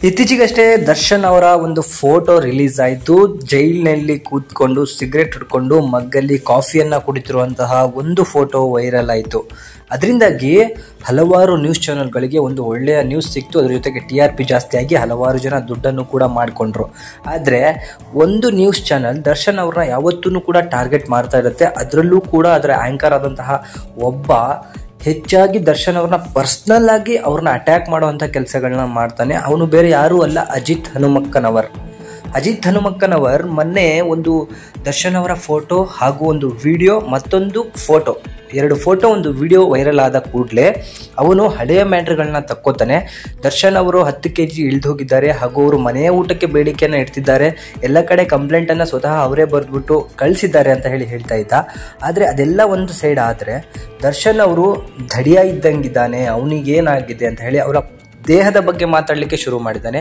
ಇತ್ತೀಚೆಗಷ್ಟೇ ದರ್ಶನ್ ಅವರ ಒಂದು ಫೋಟೋ ರಿಲೀಸ್ ಆಯಿತು. ಜೈಲಿನಲ್ಲಿ ಕೂತ್ಕೊಂಡು ಸಿಗರೆಟ್ ಹಿಡ್ಕೊಂಡು ಮಗ್ಗಲ್ಲಿ ಕಾಫಿಯನ್ನು ಕುಡಿತಿರುವಂತಹ ಒಂದು ಫೋಟೋ ವೈರಲ್ ಆಯಿತು. ಅದರಿಂದಾಗಿ ಹಲವಾರು ನ್ಯೂಸ್ ಚಾನೆಲ್ಗಳಿಗೆ ಒಂದು ಒಳ್ಳೆಯ ನ್ಯೂಸ್ ಸಿಕ್ತು. ಅದ್ರ ಜೊತೆಗೆ TRP ಜಾಸ್ತಿ ಆಗಿ ಹಲವಾರು ಜನ ದುಡ್ಡನ್ನು ಕೂಡ ಮಾಡಿಕೊಂಡ್ರು. ಆದರೆ ಒಂದು ನ್ಯೂಸ್ ಚಾನೆಲ್ ದರ್ಶನ್ ಅವ್ರನ್ನ ಯಾವತ್ತೂ ಕೂಡ ಟಾರ್ಗೆಟ್ ಮಾಡ್ತಾ ಇರುತ್ತೆ. ಅದರಲ್ಲೂ ಕೂಡ ಅದರ ಆ್ಯಂಕರ್ ಆದಂತಹ ಒಬ್ಬ ಹೆಚ್ಚಾಗಿ ದರ್ಶನ್ ಅವ್ರನ್ನ ಪರ್ಸ್ನಲ್ ಆಗಿ ಅವ್ರನ್ನ ಅಟ್ಯಾಕ್ ಮಾಡುವಂಥ ಕೆಲಸಗಳನ್ನ ಮಾಡ್ತಾನೆ. ಅವನು ಬೇರೆ ಯಾರೂ ಅಲ್ಲ, ಅಜಿತ್ ಹನುಮಕ್ಕನವರ್ ಮೊನ್ನೆ ಒಂದು ದರ್ಶನ್ ಅವರ ಫೋಟೋ ಹಾಗೂ ಒಂದು ವಿಡಿಯೋ, ಮತ್ತೊಂದು ಫೋಟೋ, ಎರಡು ಫೋಟೋ ಒಂದು ವಿಡಿಯೋ ವೈರಲ್ ಆದ ಕೂಡಲೇ ಅವನು ಹಳೆಯ ಮ್ಯಾಟ್ರ್ಗಳನ್ನ ತಕ್ಕೋತಾನೆ. ದರ್ಶನ್ ಅವರು 10 kg ಇಳಿದು ಹೋಗಿದ್ದಾರೆ ಹಾಗೂ ಅವರು ಮನೆಯ ಊಟಕ್ಕೆ ಬೇಡಿಕೆಯನ್ನು ಇಡ್ತಿದ್ದಾರೆ. ಎಲ್ಲ ಕಡೆ ಕಂಪ್ಲೇಂಟನ್ನು ಸ್ವತಃ ಅವರೇ ಬರೆದ್ಬಿಟ್ಟು ಕಳಿಸಿದ್ದಾರೆ ಅಂತ ಹೇಳ್ತಾ ಇದ್ದ. ಆದರೆ ಅದೆಲ್ಲ ಒಂದು ಸೈಡ್ ಆದರೆ ದರ್ಶನ್ ಅವರು ಧಡಿಯ ಇದ್ದಂಗಿದ್ದಾನೆ, ಅವನಿಗೇನಾಗಿದೆ ಅಂತ ಹೇಳಿ ಅವರ ದೇಹದ ಬಗ್ಗೆ ಮಾತಾಡಲಿಕ್ಕೆ ಶುರು ಮಾಡಿದ್ದಾನೆ.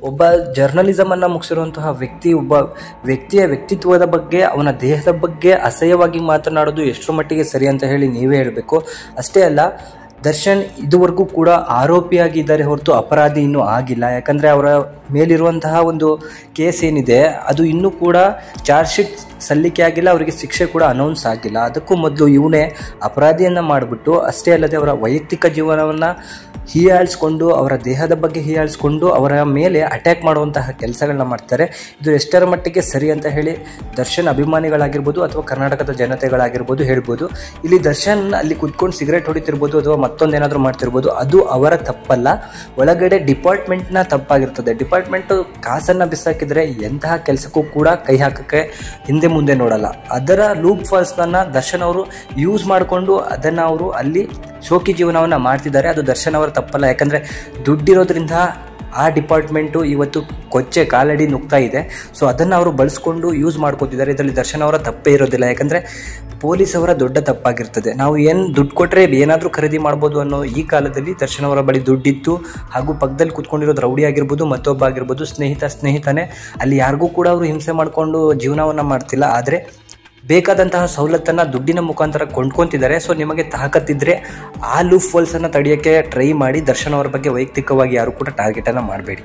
ಒಬ್ಬ ಜರ್ನಲಿಸಮನ್ನು ಮುಗಿಸಿರುವಂತಹ ವ್ಯಕ್ತಿ, ಒಬ್ಬ ವ್ಯಕ್ತಿಯ ವ್ಯಕ್ತಿತ್ವದ ಬಗ್ಗೆ, ಅವನ ದೇಹದ ಬಗ್ಗೆ ಅಸಹ್ಯವಾಗಿ ಮಾತನಾಡೋದು ಎಷ್ಟರ ಮಟ್ಟಿಗೆ ಸರಿ ಅಂತ ಹೇಳಿ ನೀವೇ ಹೇಳಬೇಕು. ಅಷ್ಟೇ ಅಲ್ಲ, ದರ್ಶನ್ ಇದುವರೆಗೂ ಕೂಡ ಆರೋಪಿಯಾಗಿದ್ದಾರೆ ಹೊರತು ಅಪರಾಧಿ ಇನ್ನೂ ಆಗಿಲ್ಲ. ಯಾಕಂದರೆ ಅವರ ಮೇಲಿರುವಂತಹ ಒಂದು ಕೇಸ್ ಏನಿದೆ ಅದು ಇನ್ನೂ ಕೂಡ ಚಾರ್ಜ್ ಶೀಟ್ ಸಲ್ಲಿಕೆ ಆಗಿಲ್ಲ, ಅವರಿಗೆ ಶಿಕ್ಷೆ ಕೂಡ ಅನೌನ್ಸ್ ಆಗಿಲ್ಲ. ಅದಕ್ಕೂ ಮೊದಲು ಇವನೇ ಅಪರಾಧಿಯನ್ನು ಮಾಡಿಬಿಟ್ಟು, ಅಷ್ಟೇ ಅಲ್ಲದೆ ಅವರ ವೈಯಕ್ತಿಕ ಜೀವನವನ್ನು ಹೀಯಾಳಿಸ್ಕೊಂಡು, ಅವರ ದೇಹದ ಬಗ್ಗೆ ಹೀಯಾಳಿಸ್ಕೊಂಡು ಅವರ ಮೇಲೆ ಅಟ್ಯಾಕ್ ಮಾಡುವಂತಹ ಕೆಲಸಗಳನ್ನ ಮಾಡ್ತಾರೆ. ಇದು ಎಷ್ಟರ ಮಟ್ಟಿಗೆ ಸರಿ ಅಂತ ಹೇಳಿ ದರ್ಶನ್ ಅಭಿಮಾನಿಗಳಾಗಿರ್ಬೋದು ಅಥವಾ ಕರ್ನಾಟಕದ ಜನತೆಗಳಾಗಿರ್ಬೋದು ಹೇಳ್ಬೋದು. ಇಲ್ಲಿ ದರ್ಶನ್ ಅಲ್ಲಿ ಕುತ್ಕೊಂಡು ಸಿಗರೇಟ್ ಹೊಡಿತಿರ್ಬೋದು ಅಥವಾ ಮತ್ತೊಂದೇನಾದರೂ ಮಾಡ್ತಿರ್ಬೋದು, ಅದು ಅವರ ತಪ್ಪಲ್ಲ, ಒಳಗಡೆ ಡಿಪಾರ್ಟ್ಮೆಂಟ್ನ ತಪ್ಪಾಗಿರ್ತದೆ. ಡಿಪಾರ್ಟ್ಮೆಂಟು ಕಾಸನ್ನು ಬಿಸಾಕಿದರೆ ಎಂತಹ ಕೆಲಸಕ್ಕೂ ಕೂಡ ಕೈ ಹಾಕೋಕ್ಕೆ ಹಿಂದೆ ಮುಂದೆ ನೋಡಲ್ಲ. ಅದರ ಲೂಪ್ ಫಾಲ್ಸ್ನ ದರ್ಶನ್ ಅವರು ಯೂಸ್ ಮಾಡಿಕೊಂಡು ಅದನ್ನು ಅವರು ಅಲ್ಲಿ ಶೋಕಿ ಜೀವನವನ್ನು ಮಾಡ್ತಿದ್ದಾರೆ. ಅದು ದರ್ಶನ್ ಅವರ ತಪ್ಪಲ್ಲ, ಯಾಕಂದರೆ ದುಡ್ಡಿರೋದ್ರಿಂದ ಆ ಡಿಪಾರ್ಟ್ಮೆಂಟು ಇವತ್ತು ಕೊಚ್ಚೆ ಕಾಲಡಿ ನುಗ್ತಾ ಇದೆ. ಸೊ ಅದನ್ನು ಅವರು ಬಳಸ್ಕೊಂಡು ಯೂಸ್ ಮಾಡ್ಕೋತಿದ್ದಾರೆ. ಇದರಲ್ಲಿ ದರ್ಶನ್ ಅವರ ತಪ್ಪೇ ಇರೋದಿಲ್ಲ, ಯಾಕಂದರೆ ಪೊಲೀಸ್ ಅವರ ದೊಡ್ಡ ತಪ್ಪಾಗಿರ್ತದೆ. ನಾವು ಏನು ದುಡ್ಡು ಕೊಟ್ಟರೆ ಏನಾದರೂ ಖರೀದಿ ಮಾಡ್ಬೋದು ಅನ್ನೋ ಈ ಕಾಲದಲ್ಲಿ ದರ್ಶನ್ ಅವರ ಬಳಿ ದುಡ್ಡಿತ್ತು, ಹಾಗೂ ಪಕ್ಕದಲ್ಲಿ ಕೂತ್ಕೊಂಡಿರೋದು ರೌಡಿ ಆಗಿರ್ಬೋದು, ಮತ್ತೊಬ್ಬ ಆಗಿರ್ಬೋದು, ಸ್ನೇಹಿತನೇ, ಅಲ್ಲಿ ಯಾರಿಗೂ ಕೂಡ ಅವರು ಹಿಂಸೆ ಮಾಡಿಕೊಂಡು ಜೀವನವನ್ನು ಮಾಡ್ತಿಲ್ಲ. ಆದರೆ ಬೇಕಾದಂತಹ ಸವಲತ್ತನ್ನು ದುಡ್ಡಿನ ಮುಖಾಂತರ ಕೊಂಡ್ಕೊತಿದ್ದಾರೆ. ಸೊ ನಿಮಗೆ ತಾಕತ್ತಿದ್ರೆ ಆ ಲೂಪ್ ಫಾಲ್ಸನ್ನು ತಡೆಯೋಕ್ಕೆ ಟ್ರೈ ಮಾಡಿ. ದರ್ಶನ್ ಅವರ ಬಗ್ಗೆ ವೈಯಕ್ತಿಕವಾಗಿ ಯಾರು ಕೂಡ ಟಾರ್ಗೆಟನ್ನು ಮಾಡಬೇಡಿ.